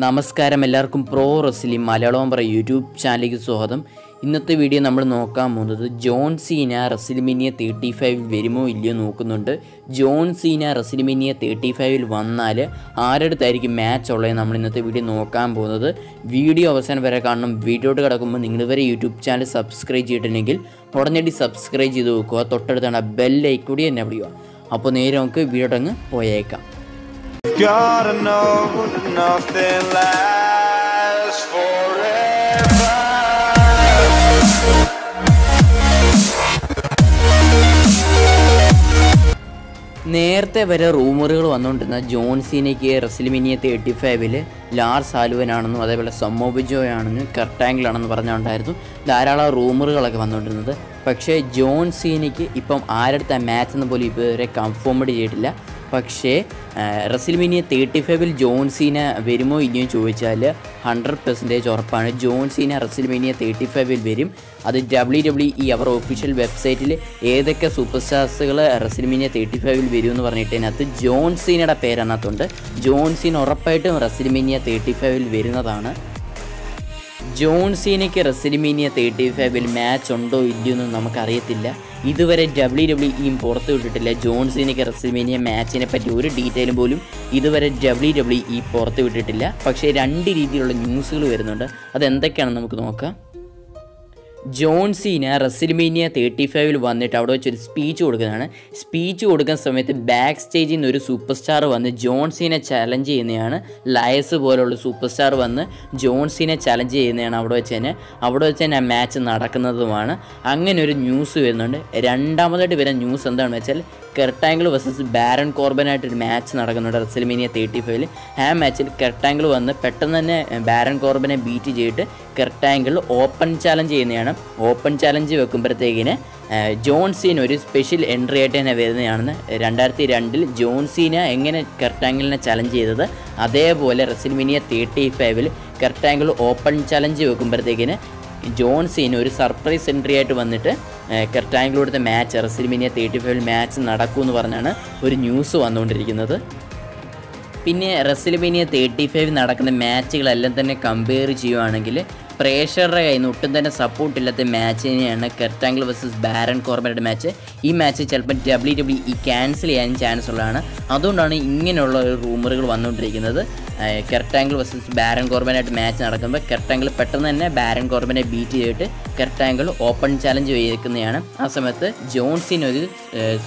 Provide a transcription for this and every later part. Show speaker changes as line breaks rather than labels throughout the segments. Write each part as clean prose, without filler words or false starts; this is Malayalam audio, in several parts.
നമസ്കാരം എല്ലാവർക്കും പ്രോ റെസ്ലിംഗ് മലയാളം പറ യൂട്യൂബ് ചാനലിലേക്ക് സ്വാഗതം. ഇന്നത്തെ വീഡിയോ നമ്മൾ നോക്കാൻ പോകുന്നത് ജോൺ സീന റെസ്ലിമേനിയ 35 വരുമോ ഇല്ലയോ നോക്കുന്നുണ്ട്. ജോൺ സീന റെസ്ലിമേനിയ 35 വന്നാൽ ആരടുത്തായിരിക്കും മാച്ച് ഉള്ളത് നമ്മൾ ഇന്നത്തെ വീഡിയോ നോക്കാൻ പോകുന്നത്. വീഡിയോ അവസാനം വരെ കാണണം. വീഡിയോട്ട് കിടക്കുമ്പോൾ നിങ്ങളിവരെ യൂട്യൂബ് ചാനൽ സബ്സ്ക്രൈബ് ചെയ്തിട്ടുണ്ടെങ്കിൽ ഉടനടി സബ്സ്ക്രൈബ് ചെയ്ത് നോക്കുക. തൊട്ടടുത്താണ് ബെല്ലൈക്കൺ കൂടി എന്നെ വിളിക്കുക. അപ്പോൾ നേരെ നമുക്ക് വീഡിയോട്ട് അങ്ങ് പോയേക്കാം.
Gotta know that nothing lasts forever.
നേരത്തെ വരെ റൂമറുകൾ വന്നുകൊണ്ടിരുന്ന ജോൺ സീനയ്ക്ക് റെസ്ലിമേനിയ 35 ലാർസ് സാലുവനാണെന്നും അതേപോലെ സമ്മോബിജോയാണെന്നും കർട്ടാങ്കിളാണെന്ന് പറഞ്ഞുകൊണ്ടായിരുന്നു ധാരാളം റൂമറുകളൊക്കെ വന്നുകൊണ്ടിരുന്നത്. പക്ഷേ ജോൺ സീനയ്ക്ക് ഇപ്പം ആരടുത്ത മാച്ച് എന്ന് പോലും ഇതുവരെ കൺഫേംഡ് ചെയ്തിട്ടില്ല. പക്ഷേ റെസ്ലിമേനിയ 35 ജോൺ സീന വരുമോ ഇല്ലയോ ചോദിച്ചാൽ 100% ഉറപ്പാണ്. ജോൺ സീന റെസ്ലിമേനിയ 35 വരും. അത് WWE അവർ ഒഫീഷ്യൽ വെബ്സൈറ്റിൽ ഏതൊക്കെ സൂപ്പർ സ്റ്റാർസുകൾ റെസ്ലിമേനിയ 35 വരുമെന്ന് പറഞ്ഞിട്ട് അതിനകത്ത് ജോൺ സീനയുടെ പേരതിനകത്തുണ്ട്. ജോൺ സീന ഉറപ്പായിട്ടും റെസ്ലിമേനിയ 35 വരുന്നതാണ്. ജോൺ സീനയ്ക്ക് റെസ്ലിമേനിയ 35 മാച്ച് ഉണ്ടോ ഇല്ലയോ എന്ന് നമുക്കറിയത്തില്ല. ഇതുവരെ WWE പുറത്തു വിട്ടിട്ടില്ല. ജോൺ സീനയ്ക്ക് റെസ്ലിമേനിയ മാച്ചിനെ പറ്റി ഒരു ഡീറ്റെയിലും പോലും ഇതുവരെ WWE പുറത്തു വിട്ടിട്ടില്ല. പക്ഷേ രണ്ട് രീതിയിലുള്ള ന്യൂസുകൾ വരുന്നുണ്ട്. അതെന്തൊക്കെയാണെന്ന് നമുക്ക് നോക്കാം. ജോൺ സീന റെസ്ലിമേനിയ 35 വന്നിട്ട് അവിടെ വെച്ചൊരു സ്പീച്ച് കൊടുക്കുന്നതാണ്. സ്പീച്ച് കൊടുക്കുന്ന സമയത്ത് ബാക്ക് സ്റ്റേജിൽ നിന്ന് ഒരു സൂപ്പർ സ്റ്റാർ വന്ന് ജോൺ സീനെ ചലഞ്ച് ചെയ്യുന്നതാണ്. ലയസ് പോലുള്ള സൂപ്പർ സ്റ്റാർ വന്ന് ജോൺ സീനെ ചലഞ്ച് ചെയ്യുന്നതാണ്. അവിടെ വെച്ച് തന്നെ ആ മാച്ച് നടക്കുന്നതുമാണ്. അങ്ങനെ ഒരു ന്യൂസ് വരുന്നുണ്ട്. രണ്ടാമതായിട്ട് വരുന്ന ന്യൂസ് എന്താണെന്ന് വെച്ചാൽ കർട്ടാങ്കിൾ വേഴ്സസ് ബാരൺ കോർബനായിട്ടൊരു മാച്ച് നടക്കുന്നുണ്ട് റെസ്ലിമേനിയ 35. ആ മാച്ചിൽ കർട്ടാങ്കിൾ വന്ന് പെട്ടെന്ന് തന്നെ ബാരൺ കോർബനെ ബീറ്റ് ചെയ്തിട്ട് കർട്ടാങ്കിൾ ഓപ്പൺ ചാലഞ്ച് ചെയ്യുന്നതാണ്. ഓപ്പൺ ചാലഞ്ച് വെക്കുമ്പോഴത്തേക്കിന് ജോൺ സീന ഒരു സ്പെഷ്യൽ എൻട്രി ആയിട്ട് തന്നെ വരുന്നതാണെന്ന്. 2002 ജോൺ സീന എങ്ങനെ കർട്ടാങ്കിളിനെ ചലഞ്ച് ചെയ്തത് അതേപോലെ റെസ്ലിമേനിയ 35 കർട്ടാങ്കിൾ ഓപ്പൺ ചലഞ്ച് വെക്കുമ്പോഴത്തേക്കിന് ജോൺ സീന ഒരു സർപ്രൈസ് എൻട്രി ആയിട്ട് വന്നിട്ട് കർട്ടാങ്കിളോടുത്ത മാച്ച് റെസ്ലിമേനിയ 35 മാച്ച് നടക്കുമെന്ന് പറഞ്ഞാണ് ഒരു ന്യൂസ് വന്നുകൊണ്ടിരിക്കുന്നത്. പിന്നെ റെസ്ലിമേനിയ 35 നടക്കുന്ന മാച്ചുകളെല്ലാം തന്നെ കമ്പയർ ചെയ്യുകയാണെങ്കിൽ പ്രേക്ഷകരുടെ കയ്യിൽ നിന്ന് ഒട്ടും തന്നെ സപ്പോർട്ടില്ലാത്ത മാച്ചിനെയാണ് കർട്ടാങ്കിൾ വേഴ്സസ് ബാരൺ കോർബനായിട്ട് മാച്ച്. ഈ മാച്ച് ചിലപ്പോൾ WWE ക്യാൻസൽ ചെയ്യാൻ ചാൻസ് ഉള്ളതാണ്. അതുകൊണ്ടാണ് ഇങ്ങനെയുള്ള റൂമറുകൾ വന്നുകൊണ്ടിരിക്കുന്നത്. കർട്ടാങ്കിൾ വേഴ്സസ് ബാരൺ കോർബനായിട്ട് മാച്ച് നടക്കുമ്പോൾ കർട്ടാങ്കിൾ പെട്ടെന്ന് തന്നെ ബാരൺ കോർബനെ ബീറ്റ് ചെയ്തിട്ട് കർട്ടാങ്കിൾ ഓപ്പൺ ചാലഞ്ച് ചെയ്തിരിക്കുന്നതാണ്. ആ സമയത്ത് ജോൺ സീന ഒരു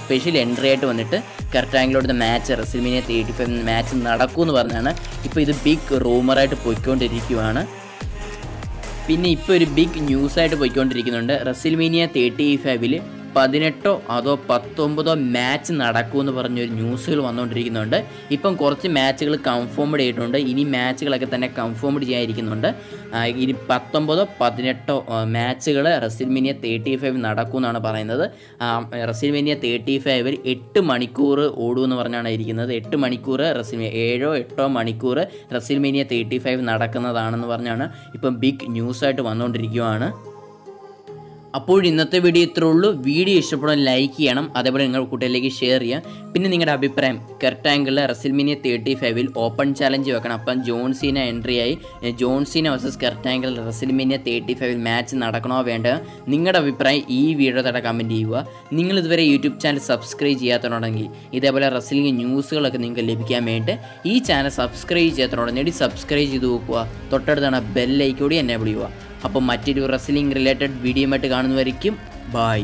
സ്പെഷ്യൽ എൻട്രി ആയിട്ട് വന്നിട്ട് കർട്ടാങ്കിളോട് മാച്ച് റെസ്ലിമേനിയ 35 മാച്ച് നടക്കുമെന്ന് പറഞ്ഞാണ് ഇപ്പോൾ ഇത് ബിഗ് റൂമറായിട്ട് പോയിക്കൊണ്ടിരിക്കുകയാണ്. പിന്നെ ഇപ്പോൾ ഒരു ബിഗ് ന്യൂസായിട്ട് പോയിക്കൊണ്ടിരിക്കുന്നുണ്ട്. റെസ്ലിമേനിയ 35 18 അതോ 19 മാച്ച് നടക്കുമെന്ന് പറഞ്ഞൊരു ന്യൂസുകൾ വന്നുകൊണ്ടിരിക്കുന്നുണ്ട്. ഇപ്പം കുറച്ച് മാച്ചുകൾ കൺഫേംഡ് ചെയ്തിട്ടുണ്ട്. ഇനി മാച്ചുകളൊക്കെ തന്നെ കൺഫേംഡ് ചെയ്യാതിരിക്കുന്നുണ്ട്. ഇനി 19 18 മാച്ചുകൾ റെസ്ലിമേനിയ 35 നടക്കുമെന്നാണ് പറയുന്നത്. റെസ്ലിമേനിയ 35 8 മണിക്കൂർ ഓടുമെന്ന് പറഞ്ഞാണ് ഇരിക്കുന്നത്. 8 മണിക്കൂർ 7-8 മണിക്കൂർ റെസ്ലിമേനിയ 35 നടക്കുന്നതാണെന്ന് പറഞ്ഞാണ് ഇപ്പം ബിഗ് ന്യൂസായിട്ട് വന്നുകൊണ്ടിരിക്കുകയാണ്. അപ്പോൾ ഇന്നത്തെ വീഡിയോ ഇത്രേ ഉള്ളൂ. വീഡിയോ ഇഷ്ടപ്പെടാൻ ലൈക്ക് ചെയ്യണം. അതേപോലെ നിങ്ങളുടെ കൂട്ടുകാരിലേക്ക് ഷെയർ ചെയ്യാം. പിന്നെ നിങ്ങളുടെ അഭിപ്രായം കർട്ടാങ്കിളിൽ റെസ്ലിമേനിയ 35 ഓപ്പൺ ചാലഞ്ച് വെക്കണം. അപ്പം ജോൺ സീന എൻട്രി ആയി ജോൺ സീന വേഴ്സസ് കർട്ടാങ്കിൾ റെസ്ലിമേനിയ 35 മാച്ച് നടക്കണോ വേണ്ട നിങ്ങളുടെ അഭിപ്രായം ഈ വീഡിയോ തന്നെ കമൻറ്റ് ചെയ്യുക. നിങ്ങൾ ഇതുവരെ യൂട്യൂബ് ചാനൽ സബ്സ്ക്രൈബ് ചെയ്യാത്തതുണ്ടെങ്കിൽ ഇതേപോലെ റെസ്ലിംഗ് ന്യൂസുകളൊക്കെ നിങ്ങൾക്ക് ലഭിക്കാൻ വേണ്ടി ഈ ചാനൽ സബ്സ്ക്രൈബ് ചെയ്യാത്തതുണ്ടെങ്കിൽ സബ്സ്ക്രൈബ് ചെയ്ത് നോക്കുക. തൊട്ടടുത്താണ് ബെല്ലൈക്കൺ കൂടി എന്നെ വിളിക്കുക. അപ്പോൾ മറ്റൊരു റെസ്ലിംഗ് റിലേറ്റഡ് വീഡിയോ ആയിട്ട് കാണുന്നവരേക്കും ബൈ.